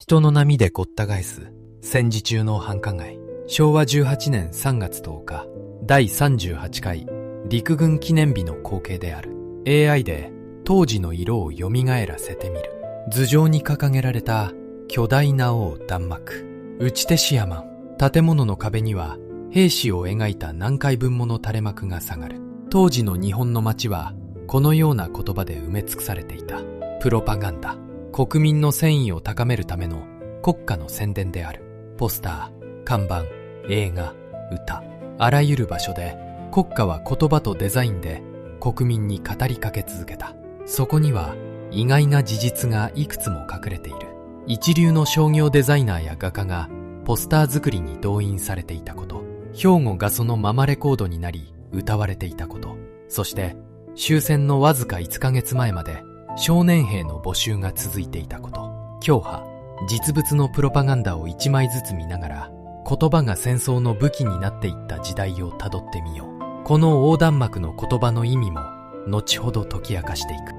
人の波でごった返す戦時中の繁華街。昭和18年3月10日、第38回陸軍記念日の光景である。 AI で当時の色を蘇らせてみる。頭上に掲げられた巨大な横断幕。打ち手シアマン。建物の壁には兵士を描いた何回分もの垂れ幕が下がる。当時の日本の街はこのような言葉で埋め尽くされていた。プロパガンダ。国民の戦意を高めるための国家の宣伝である。ポスター、看板、映画、歌、あらゆる場所で国家は言葉とデザインで国民に語りかけ続けた。そこには意外な事実がいくつも隠れている。一流の商業デザイナーや画家がポスター作りに動員されていたこと、兵庫がそのママレコードになり歌われていたこと、そして終戦のわずか1ヶ月前まで少年兵の募集が続いていたこと。教派、実物のプロパガンダを1枚ずつ見ながら言葉が戦争の武器になっていった時代をたどってみよう。この横断幕の言葉の意味も後ほど解き明かしていく。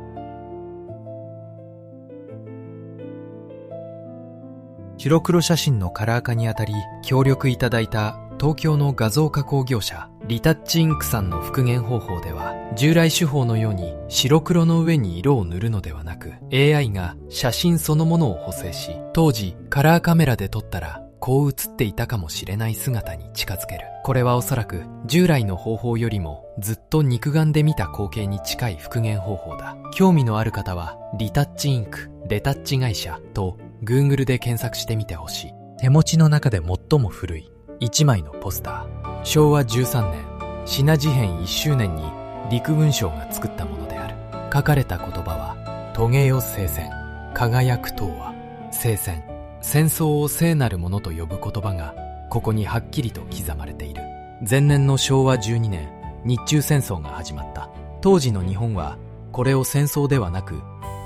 白黒写真のカラー化にあたり協力いただいた東京の画像加工業者リタッチインクさんの復元方法では、従来手法のように白黒の上に色を塗るのではなく、 AI が写真そのものを補正し、当時カラーカメラで撮ったらこう写っていたかもしれない姿に近づける。これはおそらく従来の方法よりもずっと肉眼で見た光景に近い復元方法だ。興味のある方はリタッチインク、レタッチ会社と Google で検索してみてほしい。手持ちの中で最も古い1枚のポスター。昭和13年、品事変1周年に陸軍省が作ったものである。書かれた言葉は、棘よ聖戦、輝く東和、聖戦、戦争を聖なるものと呼ぶ言葉がここにはっきりと刻まれている。前年の昭和12年、日中戦争が始まった。当時の日本はこれを戦争ではなく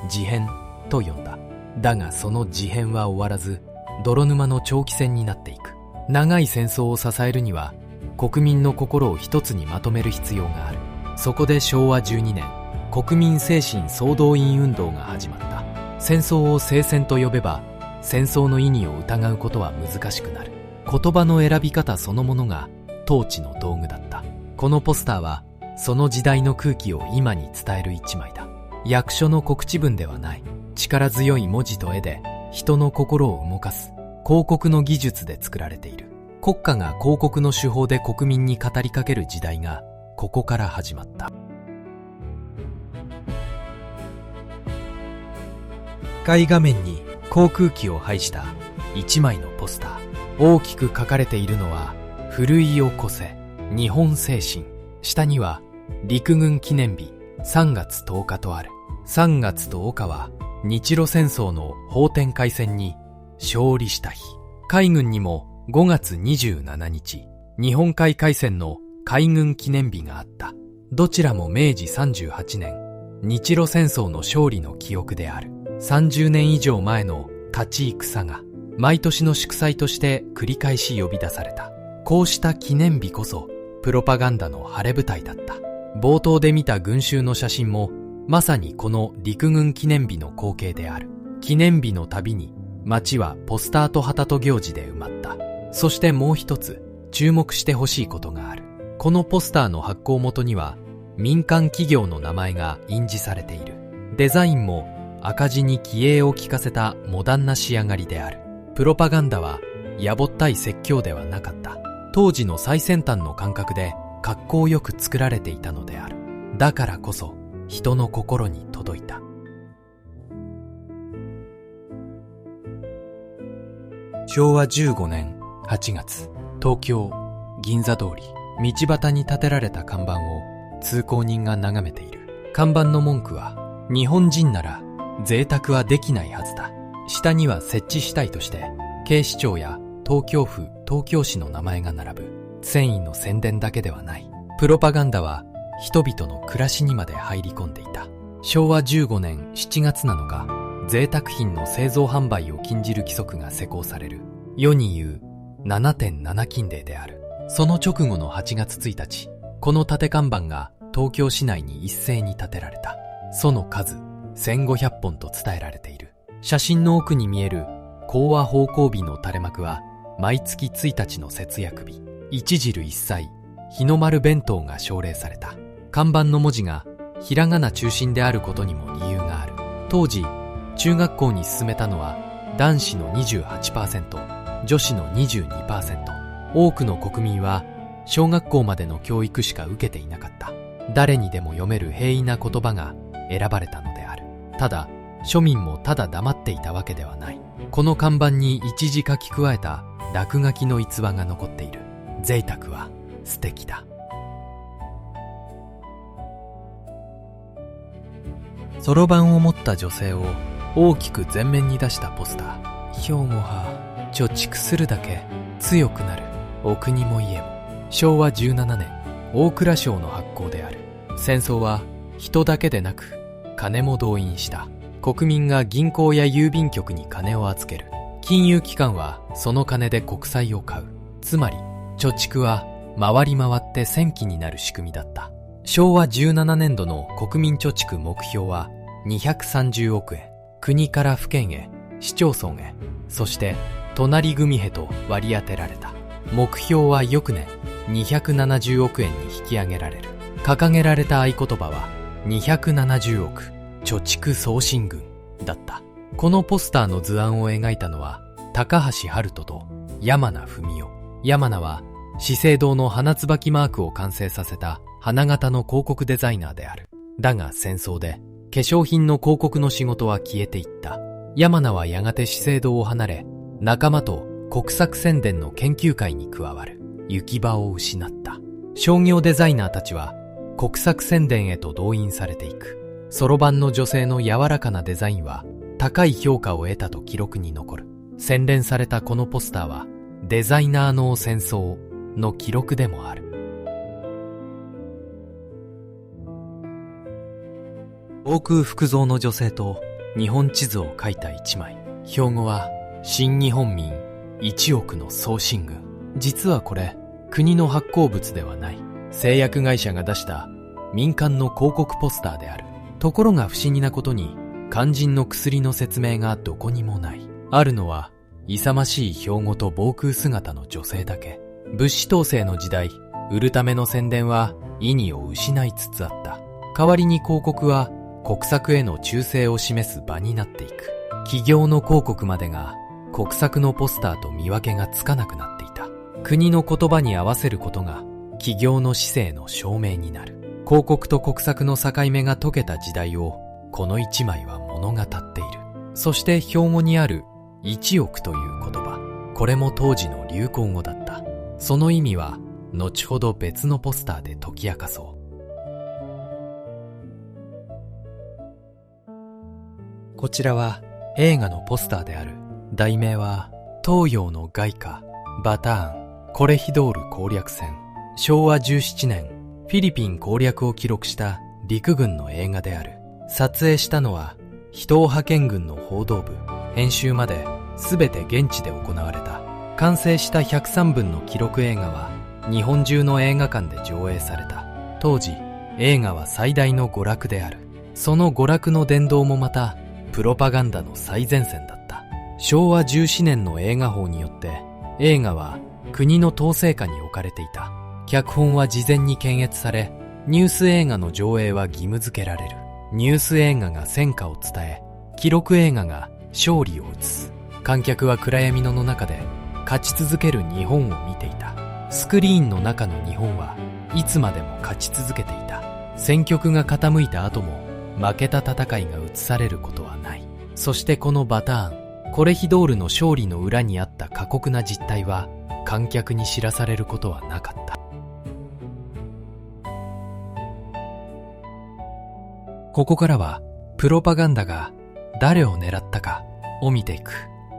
事変と呼んだ。だがその事変は終わらず、泥沼の長期戦になっていく。長い戦争を支えるには国民の心を一つにまとめる必要がある。そこで昭和12年、国民精神総動員運動が始まった。戦争を聖戦と呼べば戦争の意義を疑うことは難しくなる。言葉の選び方そのものが統治の道具だった。このポスターはその時代の空気を今に伝える一枚だ。役所の告知文ではない。力強い文字と絵で人の心を動かす広告の技術で作られている。国家が広告の手法で国民に語りかける時代がここから始まった。赤い画面に航空機を配した一枚のポスター。大きく書かれているのは、ふるいを越せ、日本精神。下には陸軍記念日3月10日とある。3月10日は日露戦争の奉天会戦に勝利した日。海軍にも5月27日、日本海海戦の海軍記念日があった。どちらも明治38年、日露戦争の勝利の記憶である。30年以上前の立ち戦が、毎年の祝祭として繰り返し呼び出された。こうした記念日こそ、プロパガンダの晴れ舞台だった。冒頭で見た群衆の写真も、まさにこの陸軍記念日の光景である。記念日のたびに、街はポスターと旗と行事で埋まった。そしてもう一つ注目してほしいことがある。このポスターの発行元には民間企業の名前が印字されている。デザインも赤字に気鋭を利かせたモダンな仕上がりである。プロパガンダはやぼったい説教ではなかった。当時の最先端の感覚で格好よく作られていたのである。だからこそ人の心に届いた。昭和15年8月、東京銀座通り、道端に建てられた看板を通行人が眺めている。看板の文句は、日本人なら贅沢はできないはずだ。下には設置したいとして警視庁や東京府、東京市の名前が並ぶ。繊維の宣伝だけではない。プロパガンダは人々の暮らしにまで入り込んでいた。昭和15年7月7日、贅沢品の製造販売を禁じる規則が施行される。世に言う 7.7 禁令である。その直後の8月1日、この立て看板が東京市内に一斉に建てられた。その数1500本と伝えられている。写真の奥に見える講和奉公日の垂れ幕は毎月1日の節約日、一汁一菜、日の丸弁当が奨励された。看板の文字がひらがな中心であることにも理由がある。当時、中学校に進めたのは男子の 28%、女子の 22%。多くの国民は小学校までの教育しか受けていなかった。誰にでも読める平易な言葉が選ばれたのである。ただ、庶民もただ黙っていたわけではない。この看板に一字書き加えた落書きの逸話が残っている。贅沢は素敵だ。そろばんを持った女性を大きく前面に出したポスター。兵庫派、貯蓄するだけ強くなる。お国も家も。昭和17年、大蔵省の発行である。戦争は人だけでなく金も動員した。国民が銀行や郵便局に金を預ける。金融機関はその金で国債を買う。つまり貯蓄は回り回って戦期になる仕組みだった。昭和17年度の国民貯蓄目標は230億円。国から府県へ、市町村へ、そして隣組へと割り当てられた。目標は翌年270億円に引き上げられる。掲げられた合言葉は270億貯蓄送信軍だった。このポスターの図案を描いたのは高橋春人と山名文夫。山名は資生堂の花椿マークを完成させた花形の広告デザイナーである。だが戦争で化粧品の広告の仕事は消えていった。山名はやがて資生堂を離れ、仲間と国策宣伝の研究会に加わる。行き場を失った。商業デザイナーたちは国策宣伝へと動員されていく。そろばんの女性の柔らかなデザインは高い評価を得たと記録に残る。洗練されたこのポスターはデザイナーの戦争の記録でもある。防空服装の女性と日本地図を描いた一枚。標語は新日本民1億の送信軍。実はこれ国の発行物ではない。製薬会社が出した民間の広告ポスターである。ところが不思議なことに肝心の薬の説明がどこにもない。あるのは勇ましい標語と防空姿の女性だけ。物資統制の時代、売るための宣伝は意義を失いつつあった。代わりに広告は国策への忠誠を示す場になっていく。企業の広告までが国策のポスターと見分けがつかなくなっていた。国の言葉に合わせることが企業の姿勢の証明になる。広告と国策の境目が解けた時代をこの一枚は物語っている。そして標語にある1億という言葉、これも当時の流行語だった。その意味は後ほど別のポスターで解き明かそう。こちらは映画のポスターである。題名は東洋の外貨バターンコレヒドール攻略戦。昭和17年フィリピン攻略を記録した陸軍の映画である。撮影したのは東派遣軍の報道部。編集まで全て現地で行われた。完成した103分の記録映画は日本中の映画館で上映された。当時映画は最大の娯楽である。その娯楽の殿堂もまたプロパガンダの最前線だった。昭和17年の映画法によって映画は国の統制下に置かれていた。脚本は事前に検閲され、ニュース映画の上映は義務付けられる。ニュース映画が戦果を伝え、記録映画が勝利を映す。観客は暗闇の中で勝ち続ける日本を見ていた。スクリーンの中の日本はいつまでも勝ち続けていた。戦局が傾いた後も負けた戦いが映されることはない。そしてこのバターン、コレヒドールの勝利の裏にあった過酷な実態は観客に知らされることはなかった。ここからはプロパガンダが誰を狙ったかを見ていく。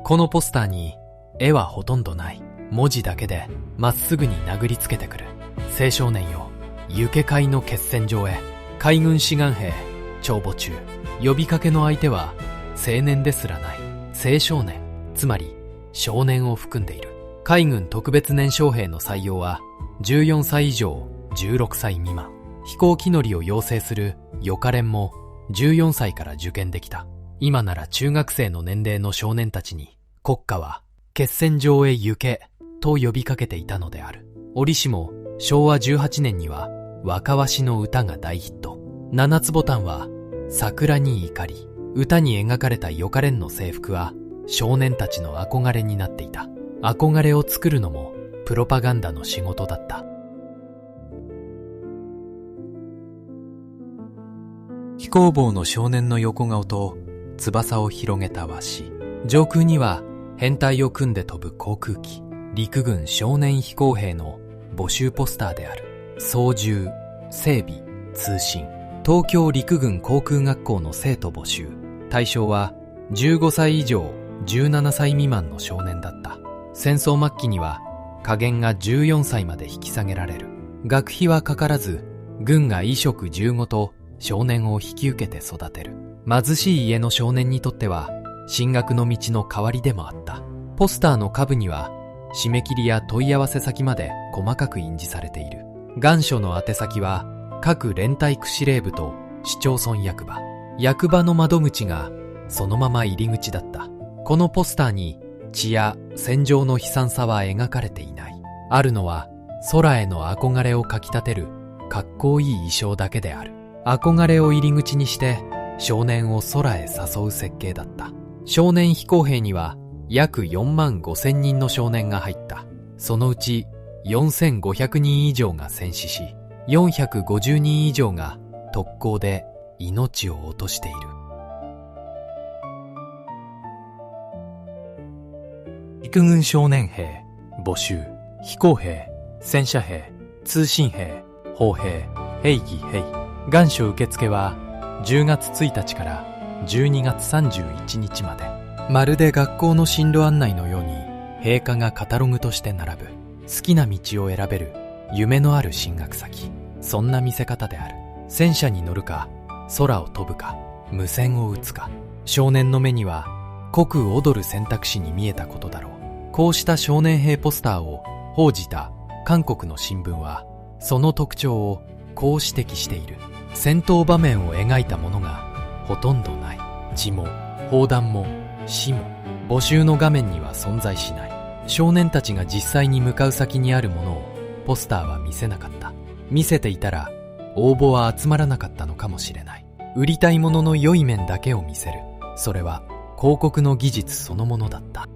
このポスターに絵はほとんどない。文字だけでまっすぐに殴りつけてくる。青少年よ、行け海の決戦場へ。海軍志願兵帳簿中。呼びかけの相手は青年ですらない。青少年、つまり少年を含んでいる。海軍特別年少兵の採用は14歳以上16歳未満。飛行機乗りを養成する予科練も14歳から受験できた。今なら中学生の年齢の少年たちに国家は決戦場へ行けと呼びかけていたのである。折しも昭和18年には若わしの歌が大ヒット。七つボタンは桜に怒り、歌に描かれたよかれんの制服は少年たちの憧れになっていた。憧れを作るのもプロパガンダの仕事だった。飛行帽の少年の横顔と翼を広げたわし。上空には編隊を組んで飛ぶ航空機、陸軍少年飛行兵の募集ポスターである。操縦、整備、通信。東京陸軍航空学校の生徒募集。対象は15歳以上17歳未満の少年だった。戦争末期には下限が14歳まで引き下げられる。学費はかからず、軍が衣食住ごと少年を引き受けて育てる。貧しい家の少年にとっては進学の道の代わりでもあった。ポスターの下部には締め切りや問い合わせ先まで細かく印字されている。願書の宛先は各連隊区司令部と市町村役場。役場の窓口がそのまま入り口だった。このポスターに血や戦場の悲惨さは描かれていない。あるのは空への憧れをかき立てるかっこいい衣装だけである。憧れを入り口にして少年を空へ誘う設計だった。少年飛行兵には約4万5千人の少年が入った。そのうち4500人以上が戦死し、450人以上が特攻で命を落としている。陸軍少年兵、募集、飛行兵、戦車兵、通信兵、砲兵、兵技兵。願書受付は10月1日から12月31日まで。まるで学校の進路案内のように兵科がカタログとして並ぶ。好きな道を選べる夢のある進学先。そんな見せ方である。戦車に乗るか、空を飛ぶか、無線を撃つか。少年の目には濃く踊る選択肢に見えたことだろう。こうした少年兵ポスターを報じた韓国の新聞はその特徴をこう指摘している。戦闘場面を描いたものがほとんどない。血も砲弾も死も募集の画面には存在しない。少年たちが実際に向かう先にあるものをポスターは見せなかった。見せていたら応募は集まらなかったのかもしれない。売りたいものの良い面だけを見せる。それは広告の技術そのものだった。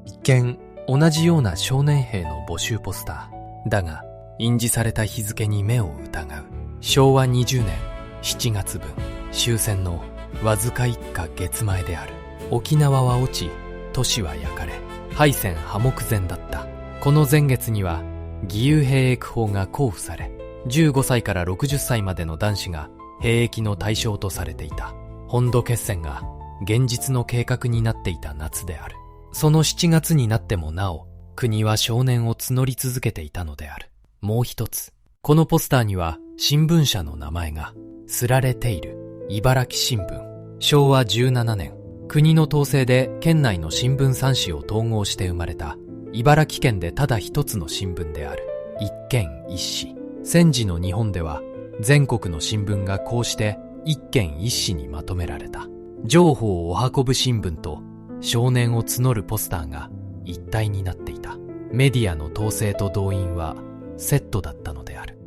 一見同じような少年兵の募集ポスターだが、印字された日付に目を疑う。昭和20年7月分、終戦のわずか1か月前である。沖縄は落ち、都市は焼かれ、敗戦破目前だった。この前月には義勇兵役法が公布され、15歳から60歳までの男子が兵役の対象とされていた。本土決戦が現実の計画になっていた夏である。その7月になってもなお、国は少年を募り続けていたのである。もう一つ、このポスターには新聞社の名前が刷られている。茨城新聞。昭和17年、国の統制で県内の新聞3紙を統合して生まれた茨城県でただ一つの新聞である。一県一紙。戦時の日本では全国の新聞がこうして一県一紙にまとめられた。情報を運ぶ新聞と少年を募るポスターが一体になっていた。メディアの統制と動員はセットだったのである。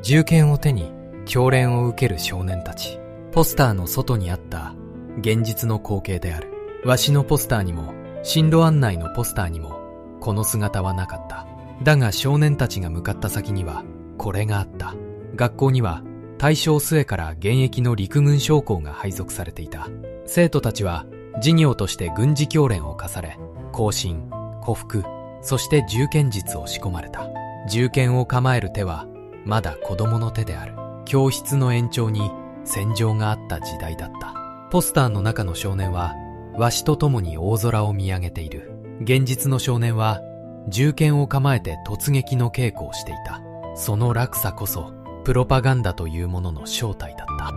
銃剣を手に教練を受ける少年たち。ポスターの外にあった現実の光景である。わしのポスターにも進路案内のポスターにもこの姿はなかった。だが少年たちが向かった先にはこれがあった。学校には大正末から現役の陸軍将校が配属されていた。生徒たちは事業として軍事教練を課され、行進、匍匐、そして銃剣術を仕込まれた。銃剣を構える手はまだ子供の手である。教室の延長に戦場があった時代だった。ポスターの中の少年はわしと共に大空を見上げている。現実の少年は銃剣を構えて突撃の稽古をしていた。その落差こそプロパガンダというものの正体だった。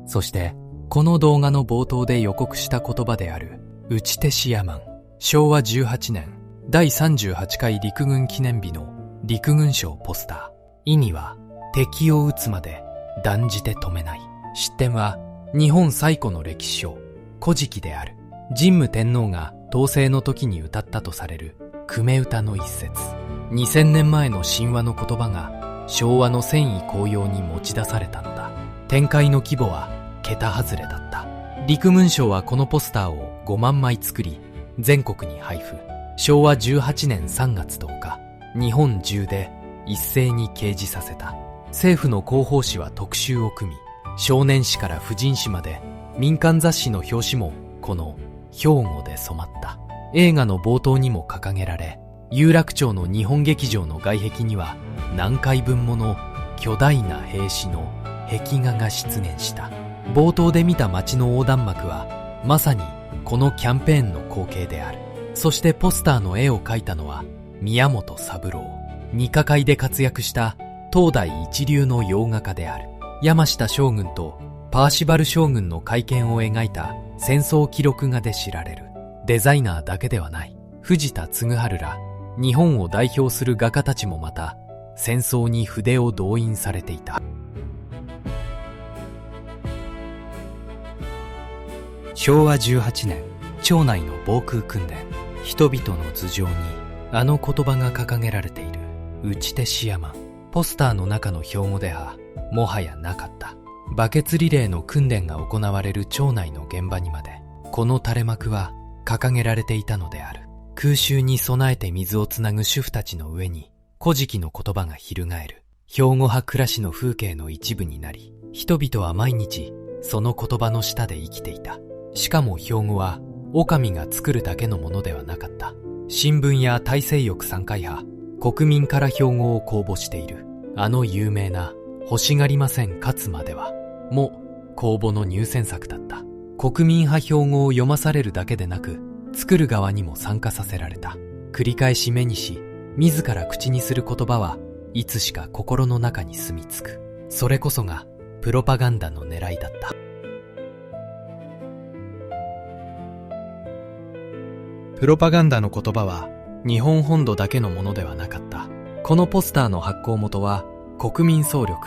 そしてこの動画の冒頭で予告した言葉である打ち手シアマン。昭和18年第38回陸軍記念日の陸軍賞ポスター。意には、敵を撃つまで断じて止めない。出典は、日本最古の歴史書、古事記である。神武天皇が統制の時に歌ったとされる久米歌の一節。2000年前の神話の言葉が昭和の戦意高揚に持ち出されたのだ。展開の規模は桁外れだった。陸軍省はこのポスターを5万枚作り、全国に配布。昭和18年3月10日、日本中で一斉に掲示させた。政府の広報誌は特集を組み、少年誌から婦人誌まで民間雑誌の表紙もこの兵庫で染まった。映画の冒頭にも掲げられ、有楽町の日本劇場の外壁には何回分もの巨大な兵士の壁画が出現した。冒頭で見た街の横断幕はまさにこのキャンペーンの光景である。そしてポスターの絵を描いたのは宮本三郎。二科会で活躍した当代一流の洋画家である。山下将軍とパーシバル将軍の会見を描いた戦争記録画で知られる。デザイナーだけではない。藤田嗣治ら日本を代表する画家たちもまた戦争に筆を動員されていた。昭和18年、町内の防空訓練。人々の頭上にあの言葉が掲げられている。打ち手シアマン。ポスターの中の標語ではもはやなかった。バケツリレーの訓練が行われる町内の現場にまでこの垂れ幕は掲げられていたのである。空襲に備えて水をつなぐ主婦たちの上に古事記の言葉が翻る。兵庫派暮らしの風景の一部になり、人々は毎日その言葉の下で生きていた。しかも兵庫は狼が作るだけのものではなかった。新聞や大西翼3回派、国民から標語を公募している。あの有名な欲しがりません勝つまではも公募の入選作だった。国民派標語を読まされるだけでなく、作る側にも参加させられた。繰り返し目にし、自ら口にする言葉はいつしか心の中に住み着く。それこそがプロパガンダの狙いだった。プロパガンダの言葉は日本本土だけのものではなかった。このポスターの発行元は国民総力、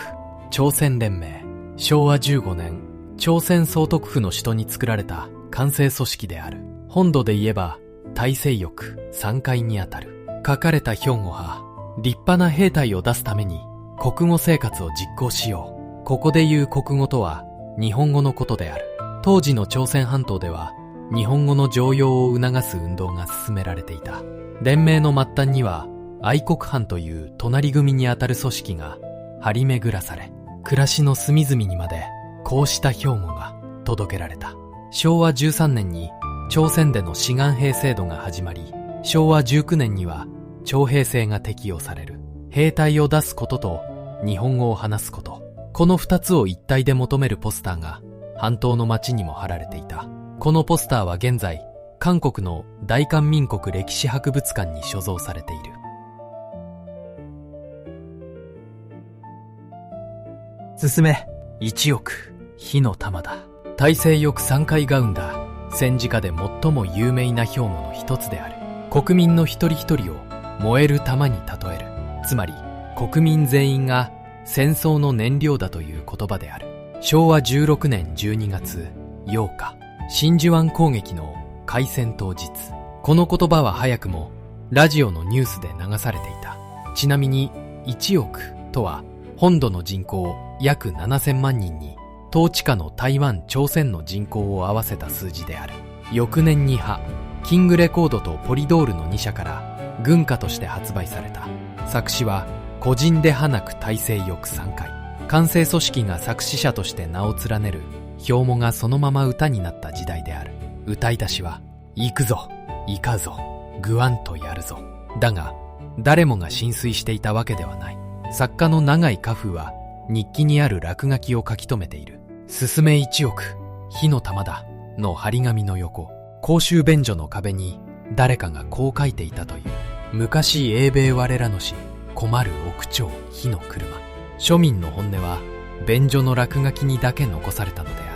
朝鮮連盟。昭和15年、朝鮮総督府の首都に作られた官制組織である。本土で言えば大西翼3階にあたる。書かれた兵庫派、立派な兵隊を出すために国語生活を実行しよう。ここで言う国語とは日本語のことである。当時の朝鮮半島では日本語の常用を促す運動が進められていた。連盟の末端には愛国藩という隣組にあたる組織が張り巡らされ、暮らしの隅々にまでこうした標語が届けられた。昭和13年に朝鮮での志願兵制度が始まり、昭和19年には徴兵制が適用される。兵隊を出すことと日本語を話すこと、この二つを一体で求めるポスターが半島の街にも貼られていた。このポスターは現在韓国の大韓民国歴史博物館に所蔵されている。進め、一億、火の玉だ。大西翼3階ガウンだ。戦時下で最も有名な兵庫の一つである。国民の一人一人を燃える玉に例える。つまり、国民全員が戦争の燃料だという言葉である。昭和16年12月8日、真珠湾攻撃の開戦当日。この言葉は早くもラジオのニュースで流されていた。ちなみに、1億とは本土の人口約7000万人に統治下の台湾、朝鮮の人口を合わせた数字である。翌年にキングレコードとポリドールの2社から軍歌として発売された。作詞は個人で花く大西翼3階。官製組織が作詞者として名を連ねる標語がそのまま歌になった時代である。歌い出しは、行くぞ、行かぞ、グワンとやるぞ。だが、誰もが浸水していたわけではない。作家の永井家風は日記にある落書きを書き留めている。進め1億、火の玉だの張り紙の横、公衆便所の壁に誰かがこう書いていたという。昔英米我らのし、困る億長火の車。庶民の本音は便所の落書きにだけ残されたのである。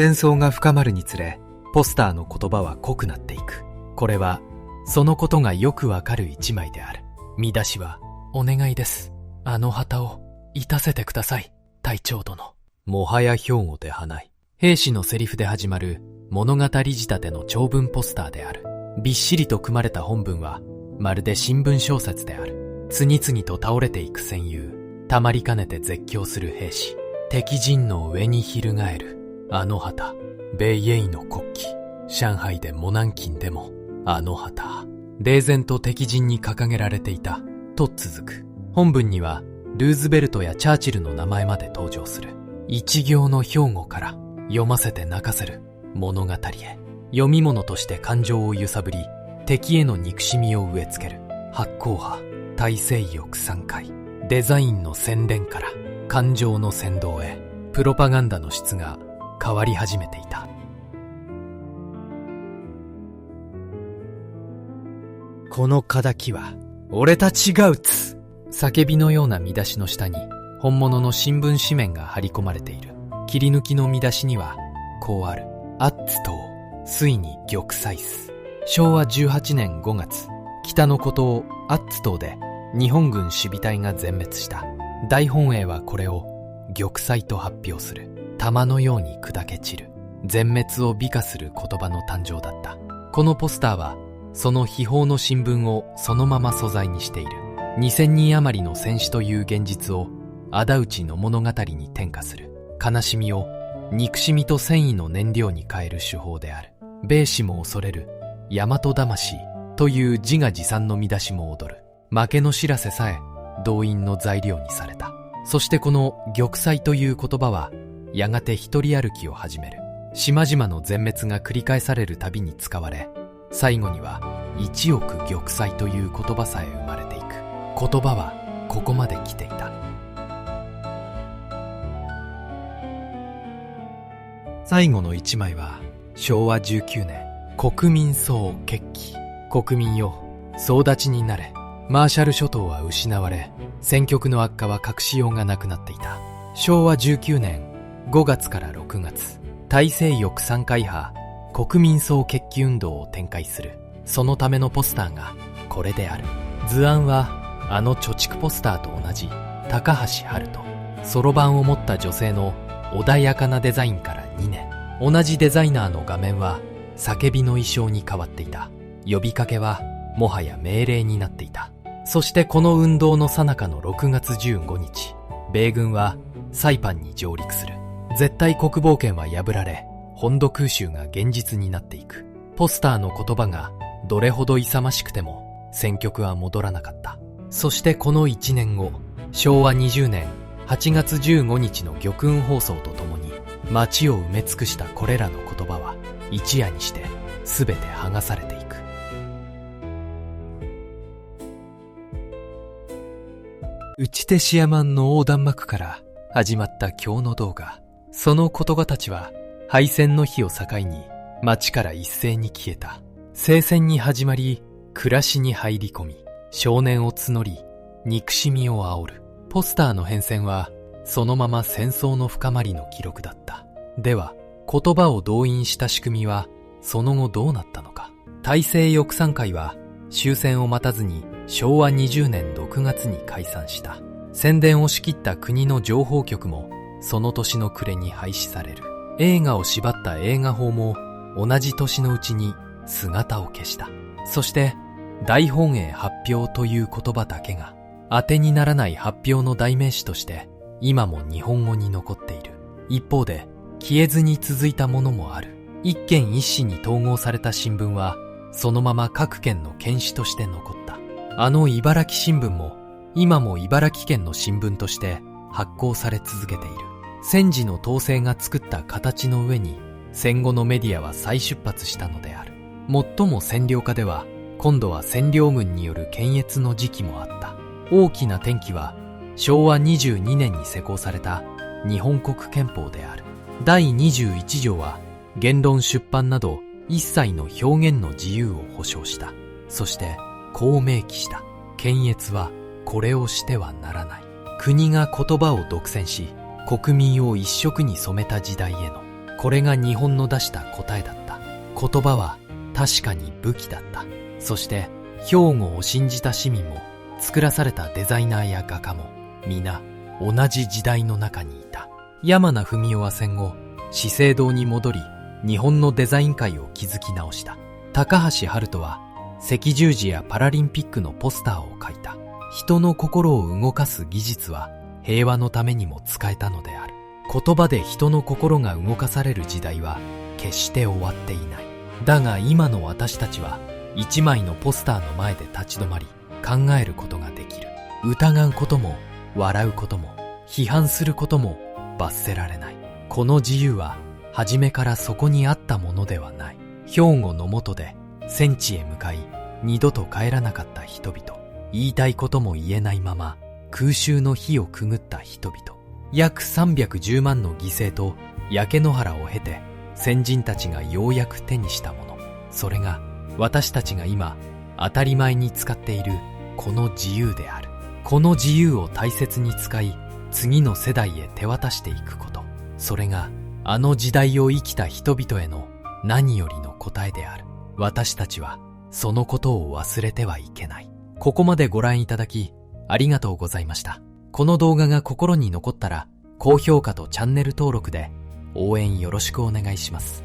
戦争が深まるにつれ、ポスターの言葉は濃くなっていく。これは、そのことがよくわかる一枚である。見出しは、お願いです。あの旗を、射たせてください。隊長殿。もはや兵庫ではない。兵士のセリフで始まる物語仕立ての長文ポスターである。びっしりと組まれた本文は、まるで新聞小説である。次々と倒れていく戦友。たまりかねて絶叫する兵士。敵陣の上に翻る。あの旗。米英の国旗。上海でも南京でも、あの旗。冷然と敵陣に掲げられていた。と続く。本文には、ルーズベルトやチャーチルの名前まで登場する。一行の兵庫から読ませて泣かせる物語へ。読み物として感情を揺さぶり、敵への憎しみを植え付ける。発行派、大西翼3回。デザインの洗練から感情の先導へ、プロパガンダの質が変わり始めていた。この敵は、俺たちが撃つ。叫びのような見出しの下に、本物の新聞紙面が貼り込まれている。切り抜きの見出しには、こうある。アッツ島、ついに玉砕す。昭和18年5月、北の孤島、アッツ島で、日本軍守備隊が全滅した。大本営はこれを、玉砕と発表する。玉のように砕け散る。全滅を美化する言葉の誕生だった。このポスターは、その秘宝の新聞をそのまま素材にしている。2000人余りの戦死という現実を仇討ちの物語に転化する。悲しみを憎しみと戦意の燃料に変える手法である。米士も恐れる大和魂という自画自賛の見出しも踊る。負けの知らせさえ動員の材料にされた。そしてこの玉砕という言葉はやがて一人歩きを始める。島々の全滅が繰り返されるたびに使われ、最後には1億玉砕という言葉さえ生まれていく。言葉はここまで来ていた。最後の一枚は昭和19年、国民総決起。国民よ、総立ちになれ。マーシャル諸島は失われ、戦局の悪化は隠しようがなくなっていた。昭和19年5月から6月、大西翼3回派国民総決起運動を展開する。そのためのポスターがこれである。図案はあの貯蓄ポスターと同じ高橋遥人。そろばんを持った女性の穏やかなデザインから2年。同じデザイナーの画面は叫びの意匠に変わっていた。呼びかけはもはや命令になっていた。そしてこの運動の最中の6月15日、米軍はサイパンに上陸する。絶対国防圏は破られ、本土空襲が現実になっていく。ポスターの言葉がどれほど勇ましくても戦局は戻らなかった。そしてこの1年後、昭和20年8月15日の玉雲放送とともに街を埋め尽くしたこれらの言葉は一夜にして全て剥がされていく。打手シアマンの横断幕から始まった今日の動画。その言葉たちは敗戦の日を境に街から一斉に消えた。聖戦に始まり、暮らしに入り込み、少年を募り、憎しみを煽る。ポスターの変遷はそのまま戦争の深まりの記録だった。では、言葉を動員した仕組みはその後どうなったのか。大西翼3会は終戦を待たずに昭和20年6月に解散した。宣伝を仕切った国の情報局もその年の暮れに廃止される。映画を縛った映画法も同じ年のうちに姿を消した。そして大本営発表という言葉だけが当てにならない発表の代名詞として今も日本語に残っている。一方で消えずに続いたものもある。一県一市に統合された新聞はそのまま各県の県紙として残った。あの茨城新聞も今も茨城県の新聞として発行され続けている。戦時の統制が作った形の上に戦後のメディアは再出発したのである。最も占領下では今度は占領軍による検閲の時期もあった。大きな転機は昭和22年に施行された日本国憲法である。第21条は言論出版など一切の表現の自由を保障した。そしてこう明記した。検閲はこれをしてはならない。国が言葉を独占し国民を一色に染めた時代へのこれが日本の出した答えだった。言葉は確かに武器だった。そして兵庫を信じた市民も、作らされたデザイナーや画家も皆同じ時代の中にいた。山名文雄は戦後資生堂に戻り、日本のデザイン界を築き直した。高橋遥人は赤十字やパラリンピックのポスターを描いた。人の心を動かす技術は平和のためにも使えたのである。言葉で人の心が動かされる時代は決して終わっていない。だが今の私たちは一枚のポスターの前で立ち止まり考えることができる。疑うことも笑うことも批判することも罰せられない。この自由は初めからそこにあったものではない。兵庫の下で戦地へ向かい二度と帰らなかった人々、言いたいことも言えないまま空襲の火をくぐった人々、約310万の犠牲と焼け野原を経て先人たちがようやく手にしたもの、それが私たちが今当たり前に使っているこの自由である。この自由を大切に使い次の世代へ手渡していくこと、それがあの時代を生きた人々への何よりの答えである。私たちはそのことを忘れてはいけない。ここまでご覧いただきありがとうございました。この動画が心に残ったら高評価とチャンネル登録で応援よろしくお願いします。